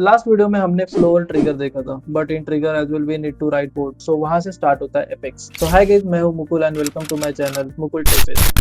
Last video में हमने flow और ट्रिगर देखा था, but in trigger as well we need to write code, so वहां से स्टार्ट होता है एपेक्स। तो हाय गाइस, मैं हूं Mukul and welcome to my channel Mukul टेपेस।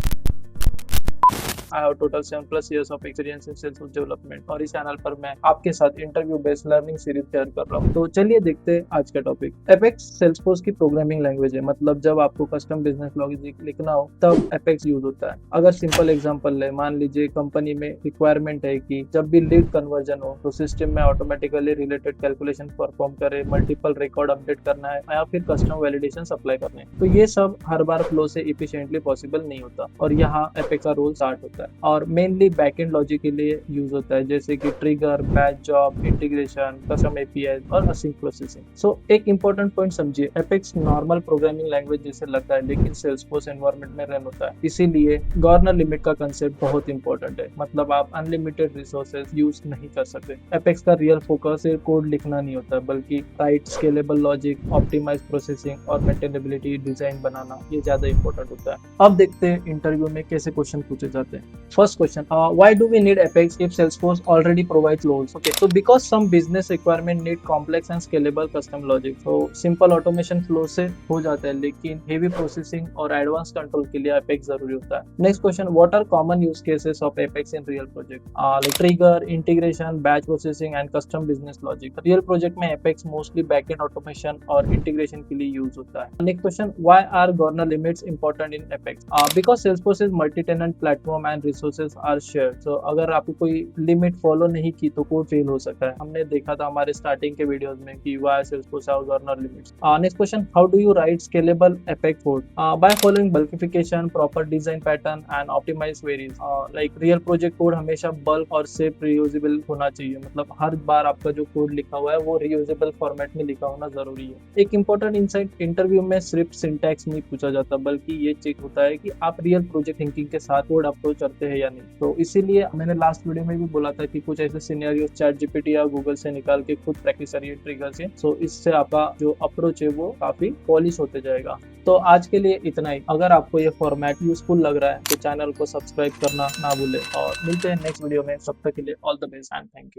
I have total 7+ years of experience in sales development और इस चैनल पर मैं आपके साथ interview based learning series share कर रहा हूँ। तो चलिए देखते हैं आज का टॉपिक। एपेक्स सेल्सफोर्स की प्रोग्रामिंग लैंग्वेज है, मतलब जब आपको कस्टम बिजनेस लॉजिक लिखना हो तब एपेक्स यूज होता है। अगर सिंपल एग्जांपल ले, मान लीजिए कंपनी में रिक्वायरमेंट है कि जब भी लीड कन्वर्जन हो तो सिस्टम में ऑटोमेटिकली रिलेटेड कैलकुलेशन परफॉर्म करे, मल्टीपल रिकॉर्ड अपडेट करना है या फिर कस्टम वैलिडेशन अप्लाई करने हैं। तो ये सब हर बार फ्लो से इफिशिएंटली पॉसिबल नहीं होता और यहाँ एपेक्स का रोल स्टार्ट होता है और मेनली बैकएंड लॉजिक के लिए यूज होता है, जैसे कि trigger, batch job, integration, custom API और असिंक प्रोसेसिंग। सो एक इंपॉर्टेंट पॉइंट समझिए, एपेक्स नॉर्मल प्रोग्रामिंग लैंग्वेज जैसे लगता है लेकिन सेल्सफोर्स एनवायरनमेंट में रन होता है, इसीलिए गवर्नर लिमिट का कंसेप्ट बहुत इंपॉर्टेंट है। मतलब आप अनलिमिटेड रिसोर्सेज यूज नहीं कर सकते। एपेक्स का रियल फोकस सिर्फ कोड लिखना नहीं होता, बल्कि write scalable logic, optimise processing और मेंटेनेबिलिटी डिजाइन बनाना, ये ज्यादा इंपॉर्टेंट होता है। अब देखते हैं इंटरव्यू में कैसे क्वेश्चन पूछे जाते हैं। First question, why do we need Apex if Salesforce already provides loads? Okay, so because some business requirement need complex and scalable custom logic. So simple automation flow से हो जाता है, लेकिन heavy processing और advanced control के लिए Apex जरूरी होता है। Next question, what are common use cases of Apex in real project? Like trigger, integration, batch processing and custom business logic. Real project में Apex mostly backend automation और integration के लिए use होता है। Next question, why are governor limits important in Apex? Because Salesforce is multi-tenant platform and resources are shared. So अगर आपको कोई limit follow नहीं की तो कोड फेल हो सकता है। हमने देखा था हमारे स्टार्टिंग के वीडियोस में कि why Salesforce have governor limits. Next question, how do you write scalable Apex code? By following bulkification, proper design pattern and optimize queries. Like real project code हमेशा बल्क और सेफ रियूजेबल होना चाहिए, मतलब हर बार आपका जो code लिखा हुआ है वो रियूजेबल फॉर्मेट में लिखा होना जरूरी है। एक इंपॉर्टेंट इंसाइट, इंटरव्यू में सिर्फ सिंटैक्स नहीं पूछा जाता, बल्कि ये चेक होता है कि आप रियल प्रोजेक्ट थिंकिंग के साथ कोड अप्रोच करते हैं या नहीं। तो इसीलिए मैंने लास्ट वीडियो में भी बोला था कि कुछ ऐसे सिनेरियो चैट जीपीटी या गूगल से निकाल के खुद प्रैक्टिस करिए ट्रिगर से। सो इससे आपका जो अप्रोच है वो काफी पॉलिश होते जाएगा। तो आज के लिए इतना ही। अगर आपको ये फॉर्मेट यूजफुल लग रहा है तो चैनल को सब्सक्राइब करना ना भूले और मिलते हैं नेक्स्ट वीडियो में। तब तक के लिए all the best and thank you.